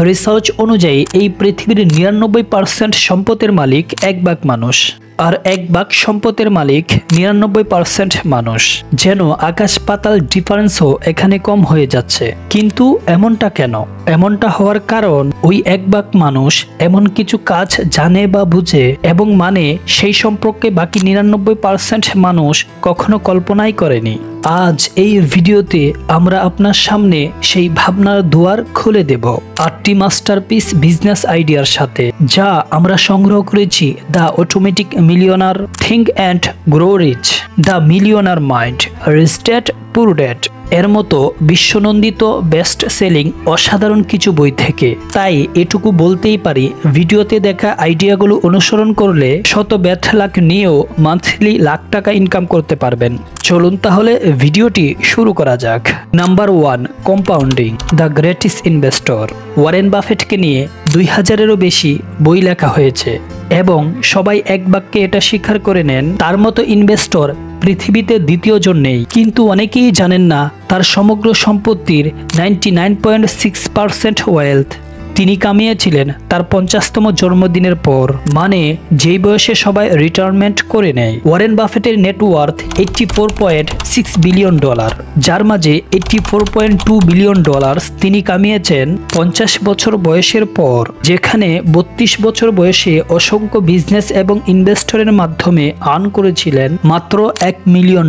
Research অনুযায়ী এই পৃথিবীর ৯৯% সম্পদের মালিক ১ ভাগ মানুষ, আর ১ ভাগ সম্পদের মালিক ৯৯% মানুষ। যেন আকাশ পাতাল ডিফারেন্সও এখানে কম হয়ে যাচ্ছে। কিন্তু এমনটা কেন? এমনটা হওয়ার কারণ ওই ১ ভাগ মানুষ এমন কিছু কাজ জানে বা বুঝে এবং মানে সেই সম্পর্কে বাকি ৯৯% মানুষ কখনো কল্পনাই করেনি। আজ এই ভিডিওতে আমরা আপনার সামনে সেই ভাবনার দুয়ার খুলে দেব ৮টি মাস্টারপিস বিজনেস আইডিয়ার সাথে, যা আমরা সংগ্রহ করেছি the automatic millionaire, think and grow rich, the millionaire mind, rich dad poor dad এর মতো বিশ্বনন্দিত বেস্ট সেলিং অসাধারণ কিছু বই থেকে। তাই এটুকু বলতেই পারি, ভিডিওতে দেখা আইডিয়াগুলো অনুসরণ করলে শত ব্যর্থ লাখ নিয়েও মান্থলি লাখ টাকা ইনকাম করতে পারবেন। চলুন তাহলে ভিডিওটি শুরু করা যাক। Number 1, compounding, the greatest investor. Warren বাফেটকে নিয়ে ২০০০-এরও বেশি বই লেখা হয়েছে এবং সবাই এক বাক্যে এটা স্বীকার করে নেন, তার মতো ইনভেস্টর পৃথিবীতে দ্বিতীয় জন নেই। কিন্তু অনেকেই জানেন না তার সমগ্র সম্পত্তির 99.6% ওয়েলথ তিনি কামিয়েছিলেন তার 50তম জন্মদিনের পর, মানে যেই বয়সে সবাই রিটায়ারমেন্ট করে নেয়। ওয়ারেন বাফেটের নেটওয়ার্থ $84.6 বিলিয়ন, যার মাঝে $84.2 বিলিয়ন তিনি কামিয়েছেন 50 বছর বয়সের পর, যেখানে 32 বছর বয়সে অসংখ্য বিজনেস এবং ইনভেস্টরের মাধ্যমে আর্ন করেছিলেন মাত্র $1 মিলিয়ন।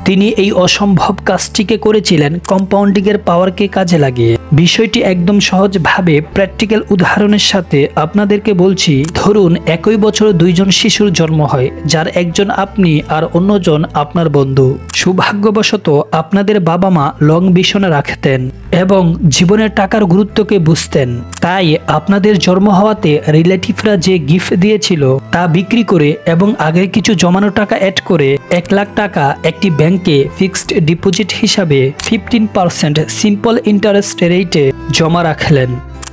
তিনি এই অসম্ভব কাজটিকে করেছিলেন কম্পাউন্ডিং এর পাওয়ারকে কাজে লাগিয়ে। বিষয়টি একদম সহজভাবে প্র্যাকটিক্যাল উদাহরণের সাথে আপনাদেরকে বলছি। ধরুন একই বছর 2 জন শিশুর জন্ম হয়, যার একজন আপনি আর অন্যজন আপনার বন্ধু। সৌভাগ্যবশত আপনাদের বাবা মা লং ভিশন রাখতেন এবং জীবনের টাকার গুরুত্বকে বুঝতেন। তাই আপনাদের জন্ম হওয়াতে রিলেটিভরা যে গিফট দিয়েছিল তা বিক্রি করে এবং আগের কিছু জমানো টাকা অ্যাড করে 1 লাখ টাকা একটি ব্যাংকে ফিক্সড ডিপোজিট হিসাবে 15% সিম্পল ইন্টারেস্ট রেটে জমা রাখলেন।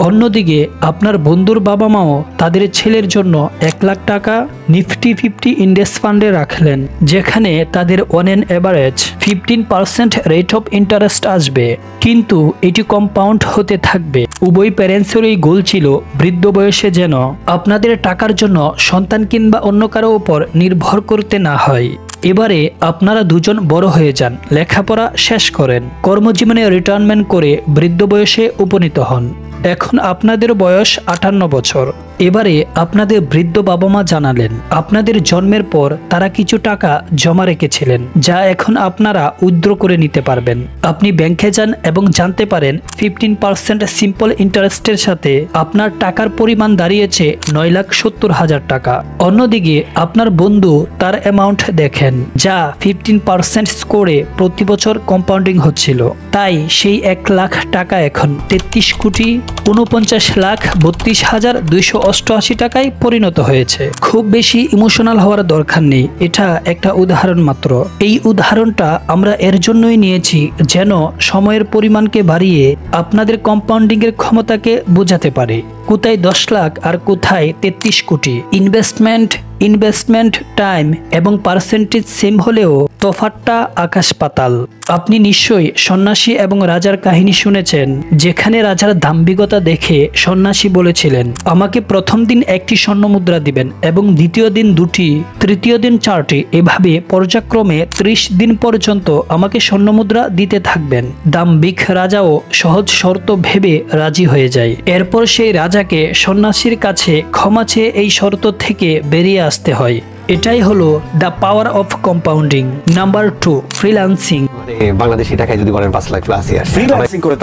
অন্যদিকে আপনার বন্ধুর বাবা মাও তাদের ছেলের জন্য 1 লাখ টাকা নিফটি 50 ইন্ডেক্স ফান্ডে রাখলেন, যেখানে তাদের on an average 15% rate of interest আসবে। কিন্তু এটি কম্পাউন্ড হতে থাকবে। উভয় প্যারেন্টসেরই গোল ছিল বৃদ্ধ বয়সে যেন আপনাদের টাকার জন্য সন্তান কিংবা অন্য কারো উপর নির্ভর করতে না হয়। এবারে আপনারা দুজন বড় হয়ে যান, লেখাপড়া শেষ করেন, কর্মজীবনে রিটায়ারমেন্ট করে বৃদ্ধ বয়সে উপনীত হন। এখন আপনাদের বয়স 58 বছর। এবারে আপনাদের বৃদ্ধ বাবা মা জানালেন আপনাদের জন্মের পর তারা কিছু টাকা জমা রেখেছিলেন, যা এখন আপনারা উইথড্র করে নিতে পারবেন। আপনি ব্যাংকে যান এবং জানতে পারেন 15% সিম্পল ইন্টারেস্টের সাথে আপনার টাকার পরিমাণ দাঁড়িয়েছে 9,70,000 টাকা। অন্যদিকে আপনার বন্ধু তার অ্যামাউন্ট দেখেন, যা 15% স্কোরে প্রতি বছর কম্পাউন্ডিং হচ্ছিল। তাই সেই 1 লাখ টাকা এখন 33,32,32,288 টাকায় পরিণত হয়েছে। খুব বেশি ইমোশনাল হওয়ার দরকার নেই, এটা একটা উদাহরণ মাত্র। এই উদাহরণটা আমরা এর জন্যই নিয়েছি যেন সময়ের পরিমাণকে বাড়িয়ে আপনাদের কম্পাউন্ডিং এর ক্ষমতাকে বোঝাতে পারে। কোথায় 10 লাখ আর কোথায় 33 কোটি। ইনভেস্টমেন্ট টাইম এবং পার্সেন্টেজ সেম হলেও তফাৎটা আকাশ পাতাল। আপনি নিশ্চয়ই সন্ন্যাসী এবং রাজার কাহিনী শুনেছেন, যেখানে রাজার দাম্ভিকতা দেখে সন্ন্যাসী বলেছিলেন, আমাকে প্রথম দিন 1টি স্বর্ণ মুদ্রা দিবেন এবং দ্বিতীয় দিন 2টি, তৃতীয় দিন 4টি, এভাবে পর্যায়ক্রমে 30 দিন পর্যন্ত আমাকে স্বর্ণ মুদ্রা দিতে থাকবেন। দাম্ভিক রাজাও সহজ শর্ত ভেবে রাজি হয়ে যায়। এরপর সেই রাজাকে সন্ন্যাসীর কাছে ক্ষমা চেয়ে এই শর্ত থেকে বেরিয়ে আসতে হয়। এটাই হলো the power of compounding. Number 2, freelancing. Bangladeshi টাকায় যদি বলেন 5 লাখ প্লাস ইয়ার। ফ্রিল্যান্সিং করে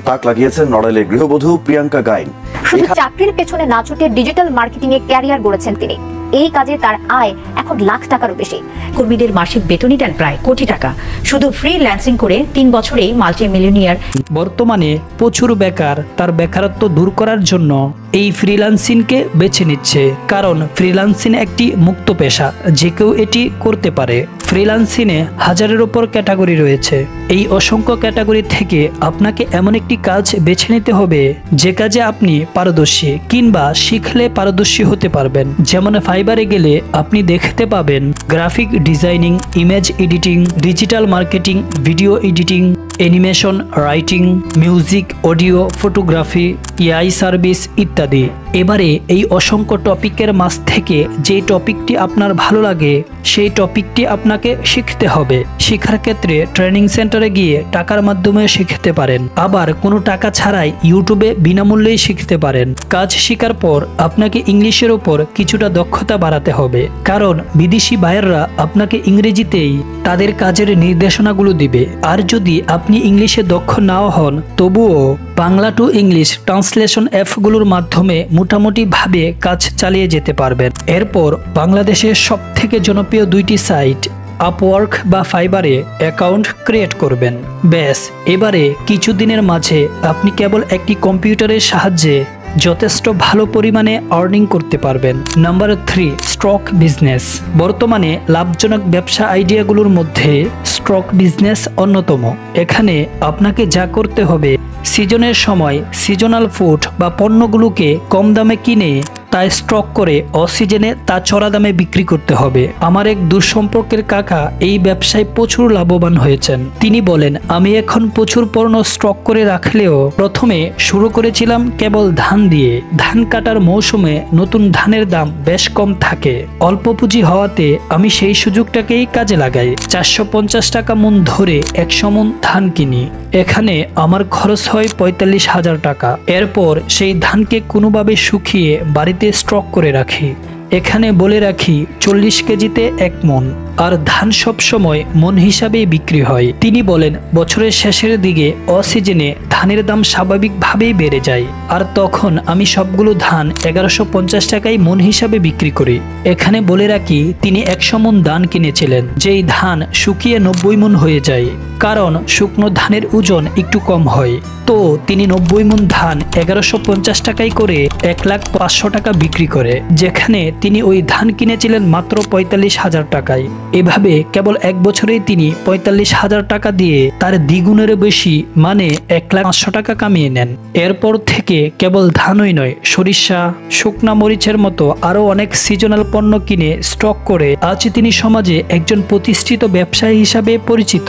তাক লাগিয়েছেন নড়াইলের গৃহবধূ প্রিয়াঙ্কা গাইন। শুধু চাকরির পেছনে না ছুটে ডিজিটাল মার্কেটিং এ ক্যারিয়ার গড়েছেন তিনি। এই কাজে তার আয় এখন লাখ টাকারও বেশি। কর্মীদের মাসিক বেতনই দেন প্রায় কোটি টাকা। শুধু ফ্রিল্যান্সিং করে 3 বছরেই মাল্টি মিলিয়নিয়ার। বর্তমানে প্রচুর বেকার তার বেকারত্ব দূর করার জন্য এই ফ্রিল্যান্সিংকে বেছে নিচ্ছে, কারণ ফ্রিল্যান্সিং একটি মুক্ত পেশা, যে কেউ এটি করতে পারে। ফ্রিল্যান্সিংয়ে 1000-এর উপর ক্যাটাগরি রয়েছে। এই অসংখ্য ক্যাটাগরি থেকে আপনাকে এমন একটি কাজ বেছে নিতে হবে যে কাজে আপনি পারদর্শী কিংবা শিখলে পারদর্শী হতে পারবেন। যেমন ফাইবারে গেলে আপনি দেখতে পাবেন graphic designing, image editing, digital marketing, video editing, animation, writing, music, audio, photography, AI service ইত্যাদি। এবারে এই অসংখ্য টপিকের মাঝ থেকে যে টপিকটি আপনার ভালো লাগে সেই টপিকটি আপনাকে শিখতে হবে। শেখার ক্ষেত্রে ট্রেনিং সেন্টারে গিয়ে টাকার মাধ্যমে শিখতে পারেন, আবার কোনো টাকা ছাড়াই ইউটিউবে বিনামূল্যেই শিখতে পারেন। কাজ শেখার পর আপনাকে ইংলিশের উপর কিছুটা দক্ষতা বাড়াতে হবে, কারণ বিদেশি ভাইয়েরা আপনাকে ইংরেজিতেই তাদের কাজের নির্দেশনাগুলো দিবে। আর যদি আপনি ইংলিশে দক্ষ নাও হন, তবুও বাংলা টু ইংলিশ ট্রান্সলেশন অ্যাপগুলোর মাধ্যমে মোটামুটি ভাবে কাজ চালিয়ে যেতে পারবেন। এরপর বাংলাদেশের সবথেকে জনপ্রিয় দুইটি সাইট আপওয়ার্ক বা ফাইবারে অ্যাকাউন্ট ক্রিয়েট করবেন। ব্যাস, এবারে কিছুদিনের মাঝে আপনি কেবল একটি কম্পিউটারের সাহায্যে যথেষ্ট ভালো পরিমাণে আর্নিং করতে পারবেন। Number 3, stock business. বর্তমানে লাভজনক ব্যবসা আইডিয়াগুলোর মধ্যে স্টক বিজনেস অন্যতম। এখানে আপনাকে যা করতে হবে, সিজনের সময় সিজনাল ফুড বা পণ্যগুলোকে কম দামে কিনে তা স্টক করে অসিজনে তা চড়া দামে বিক্রি করতে হবে। আমার এক দূরসম্পর্কের কাকা এই ব্যবসায় প্রচুর লাভবান হয়েছেন। তিনি বলেন, আমি এখন প্রচুর পণ্য স্টক করে রাখলেও প্রথমে শুরু করেছিলাম কেবল ধান দিয়ে। ধান কাটার মৌসুমে নতুন ধানের দাম বেশ কম থাকে। অল্প পুঁজি হওয়াতে আমি সেই সুযোগটাকেই কাজে লাগাই। 450 টাকা মন ধরে 100 মন ধান কিনি। এখানে আমার খরচ হয় 45,000 টাকা। এরপর সেই ধানকে কোনোভাবে শুকিয়ে বাড়িতে স্টক করে রাখি। এখানে বলে রাখি 40 কেজিতে 1 মন, আর ধান সব সময় মন হিসাবেই বিক্রি হয়। তিনি বলেন, বছরের শেষের দিকে অসিজনে ধানের দাম স্বাভাবিকভাবেই বেড়ে যায়, আর তখন আমি সবগুলো ধান 1150 টাকায় মন হিসাবে বিক্রি করি। এখানে বলে রাখি তিনি 100 মন ধান কিনেছিলেন, যেই ধান শুকিয়ে 90 মন হয়ে যায়, কারণ শুকনো ধানের ওজন একটু কম হয়। তো তিনি 90 মন ধান 1150 টাকায় করে 1,05,000 টাকা বিক্রি করে, যেখানে তিনি ওই ধান কিনেছিলেন মাত্র 45,000 টাকায়। এভাবে কেবল 1 বছরেই তিনি 45,000 টাকা দিয়ে তার দ্বিগুণের বেশি মানে 1,05,000 টাকা কামিয়ে নেন। এরপর থেকে কেবল ধানই নয়, সরিষা, শুকনা মরিচের মতো আরো অনেক সিজনাল পণ্য কিনে স্টক করে আজ তিনি সমাজে একজন প্রতিষ্ঠিত ব্যবসায়ী হিসাবে পরিচিত।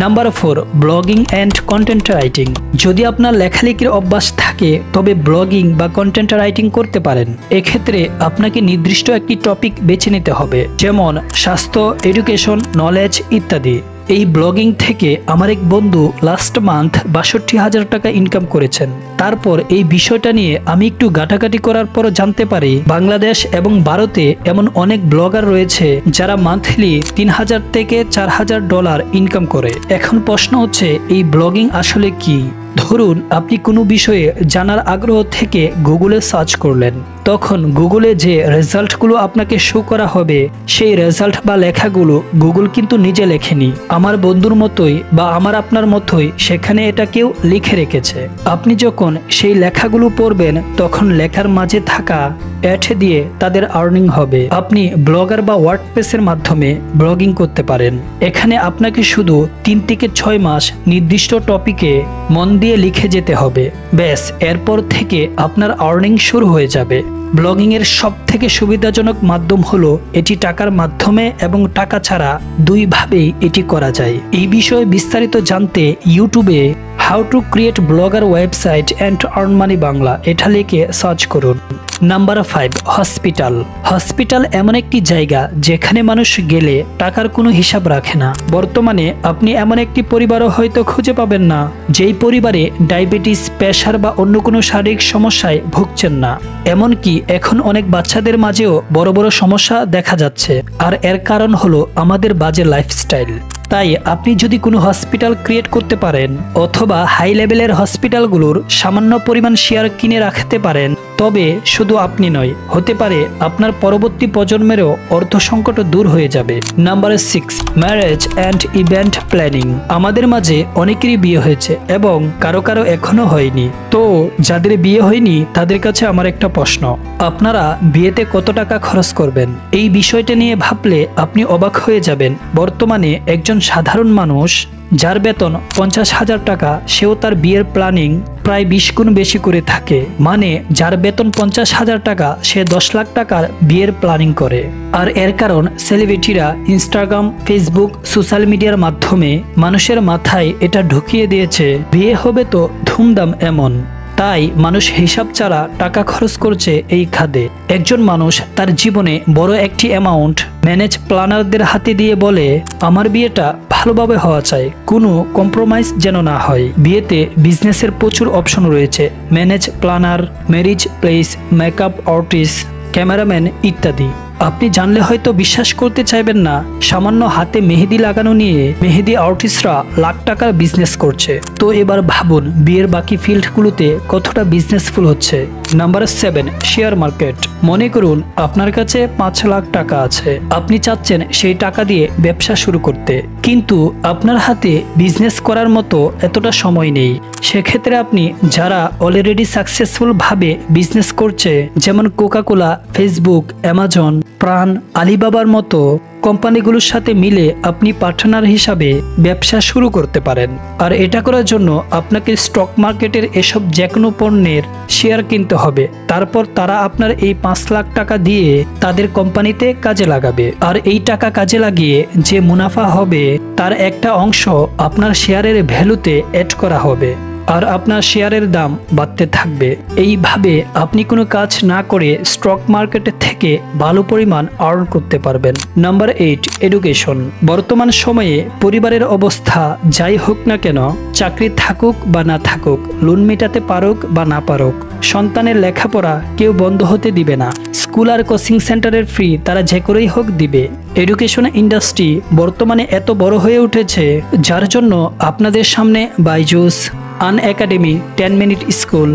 Number 4, blogging and content writing. যদি আপনার লেখালেখির অভ্যাস থাকে তবে ব্লগিং বা কন্টেন্ট রাইটিং করতে পারেন। এক্ষেত্রে আপনাকে নির্দিষ্ট একটি টপিক বেছে নিতে হবে, যেমন স্বাস্থ্য, এডুকেশন, নলেজ ইত্যাদি। এই ব্লগিং থেকে আমার এক বন্ধু লাস্ট মান্থ 62,000 টাকা ইনকাম করেছেন। তারপর এই বিষয়টা নিয়ে আমি একটু ঘাটাঘাটি করার পর জানতে পারি বাংলাদেশ এবং ভারতে এমন অনেক ব্লগার রয়েছে যারা মান্থলি 3,000 থেকে 4,000 ডলার ইনকাম করে। এখন প্রশ্ন হচ্ছে, এই ব্লগিং আসলে কি? ধরুন আপনি কোনো বিষয়ে জানার আগ্রহ থেকে গুগলে সার্চ করলেন, তখন গুগলে যে রেজাল্টগুলো আপনাকে শো করা হবে সেই রেজাল্ট বা লেখাগুলো গুগল কিন্তু নিজে লেখেনি, আমার বন্ধুর মতোই বা আমার আপনার মতোই সেখানে এটা কেউ লিখে রেখেছে। আপনি যখন সেই লেখাগুলো পড়বেন তখন লেখার মাঝে থাকা অ্যাড দিয়ে তাদের আর্নিং হবে। আপনি ব্লগার বা ওয়ার্ডপ্রেসের মাধ্যমে ব্লগিং করতে পারেন। এখানে আপনাকে শুধু 3 থেকে 6 মাস নির্দিষ্ট টপিকে মন দিয়ে লিখে যেতে হবে। ব্যাস, এরপর থেকে আপনার আর্নিং শুরু হয়ে যাবে। ব্লগিং এর সবথেকে সুবিধাজনক মাধ্যম হলো এটি টাকার মাধ্যমে এবং টাকা ছাড়া দুইভাবেই এটি করা যায়। এই বিষয়ে বিস্তারিত জানতে ইউটিউবে how to create blogger website and earn money Bangla এটা লিখে সার্চ করুন। Number 5, hospital. হসপিটাল এমন একটি জায়গা যেখানে মানুষ গেলে টাকার কোনো হিসাব রাখে না। বর্তমানে আপনি এমন একটি পরিবারও হয়তো খুঁজে পাবেন না যেই পরিবারে ডায়াবেটিস, প্রেসার বা অন্য কোনো শারীরিক সমস্যায় ভুগছেন না। এমনকি এখন অনেক বাচ্চাদের মাঝেও বড় বড় সমস্যা দেখা যাচ্ছে, আর এর কারণ হলো আমাদের বাজে লাইফস্টাইল। তাই আপনি যদি কোনো হসপিটাল ক্রিয়েট করতে পারেন অথবা হাই লেভেলের হসপিটালগুলোর সামান্য পরিমাণ শেয়ার কিনে রাখতে পারেন, তবে শুধু আপনি নয়, হতে পারে আপনার পরবর্তী প্রজন্মেরও অর্থ সংকট দূর হয়ে যাবে। Number 6, marriage and event planning. আমাদের মাঝে অনেকেরই বিয়ে হয়েছে এবং কারো কারো এখনো হয়নি। তো যাদের বিয়ে হয়নি তাদের কাছে আমার একটা প্রশ্ন, আপনারা বিয়েতে কত টাকা খরচ করবেন? এই বিষয়টা নিয়ে ভাবলে আপনি অবাক হয়ে যাবেন। বর্তমানে একজন সাধারণ মানুষ যার বেতন 50,000 টাকা সেও তার বিয়ের প্ল্যানিং প্রায় 20 গুণ বেশি করে থাকে। মানে যার বেতন 50,000 টাকা সে 10 লাখ টাকার বিয়ের প্ল্যানিং করে। আর এর কারণ সেলিব্রিটিরা ইনস্টাগ্রাম, ফেসবুক, সোশ্যাল মিডিয়ার মাধ্যমে মানুষের মাথায় এটা ঢুকিয়ে দিয়েছে বিয়ে হবে তো ধুমধাম এমন। তাই মানুষ হিসাব ছাড়া টাকা খরচ করছে এই খাতে। একজন মানুষ তার জীবনে বড় একটি অ্যামাউন্ট ম্যানেজ প্ল্যানারদের হাতে দিয়ে বলে আমার বিয়েটা ভালোভাবে হওয়া চাই, কোনো কম্প্রোমাইজ যেন না হয়। বিয়েতে বিজনেসের প্রচুর অপশন রয়েছে, manage planner, marriage place, makeup artist, cameraman ইত্যাদি। আপনি জানলে হয়তো বিশ্বাস করতে চাইবেন না, সামান্য হাতে মেহেদি লাগানো নিয়ে মেহেদি আর্টিস্টরা লাখ টাকার বিজনেস করছে। তো এবার ভাবুন বিয়ের বাকি ফিল্ডগুলোতে কতটা বিজনেসফুল হচ্ছে। Number 7, share market. মনে করুন আপনার কাছে 5 লাখ টাকা আছে, আপনি চাচ্ছেন সেই টাকা দিয়ে ব্যবসা শুরু করতে, কিন্তু আপনার হাতে বিজনেস করার মতো এতটা সময় নেই। সেক্ষেত্রে আপনি যারা অলরেডি সাকসেসফুল ভাবে বিজনেস করছে, যেমন কোকাকোলা, ফেসবুক, অ্যামাজন, প্রাণ, আলিবাবার মতো কোম্পানিগুলোর সাথে মিলে আপনি পার্টনার হিসাবে ব্যবসা শুরু করতে পারেন। আর এটা করার জন্য আপনাকে স্টক মার্কেটের এসব যে কোনো পণ্যের শেয়ার কিনতে হবে। তারপর তারা আপনার এই 5 লাখ টাকা দিয়ে তাদের কোম্পানিতে কাজে লাগাবে। আর এই টাকা কাজে লাগিয়ে যে মুনাফা হবে তার একটা অংশ আপনার শেয়ারের ভ্যালুতে অ্যাড করা হবে, আর আপনার শেয়ারের দাম বাড়তে থাকবে। এইভাবে আপনি কোনো কাজ না করে স্টক মার্কেট থেকে ভালো পরিমাণ আর্ন করতে পারবেন। Number 8, education. বর্তমান সময়ে পরিবারের অবস্থা যাই হোক না কেন, চাকরি থাকুক বা না থাকুক, লোন মেটাতে পারুক বা না পারুক, সন্তানের লেখাপড়া কেউ বন্ধ হতে দিবে না। স্কুল আর কোচিং সেন্টারের ফি তারা যে করেই হোক দিবে। এডুকেশন ইন্ডাস্ট্রি বর্তমানে এত বড় হয়ে উঠেছে, যার জন্য আপনাদের সামনে বাইজুস, আন একাডেমি, 10 মিনিট স্কুল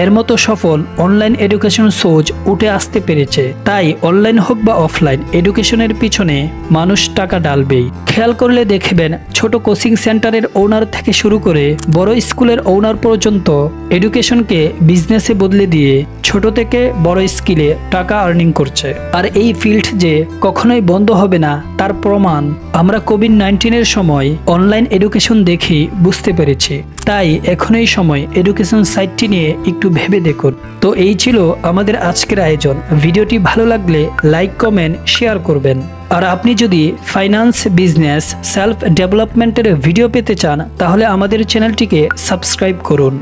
এর মতো সফল অনলাইন এডুকেশন সোর্স উঠে আসতে পেরেছে। তাই অনলাইন হোক বা অফলাইন, এডুকেশনের পিছনে মানুষ টাকা ডালবেই। খেয়াল করলে দেখবেন ছোট কোচিং সেন্টারের ওনার থেকে শুরু করে বড় স্কুলের ওনার পর্যন্ত এডুকেশনকে বিজনেসে বদলে দিয়ে ছোট থেকে বড় স্কিলে টাকা আর্নিং করছে। আর এই ফিল্ড যে কখনোই বন্ধ হবে না তার প্রমাণ আমরা কোভিড-19 সময় অনলাইন এডুকেশন দেখে বুঝতে পেরেছি। তাই এখনই সময় এডুকেশন সাইটটি নিয়ে একটু ভেবে দেখুন। তো এই ছিল আমাদের আজকের আয়োজন। ভিডিওটি ভালো লাগলে লাইক, কমেন্ট, শেয়ার করবেন। আর আপনি যদি ফাইন্যান্স, বিজনেস, সেলফ ডেভেলপমেন্টের ভিডিও পেতে চান তাহলে আমাদের চ্যানেলটিকে সাবস্ক্রাইব করুন।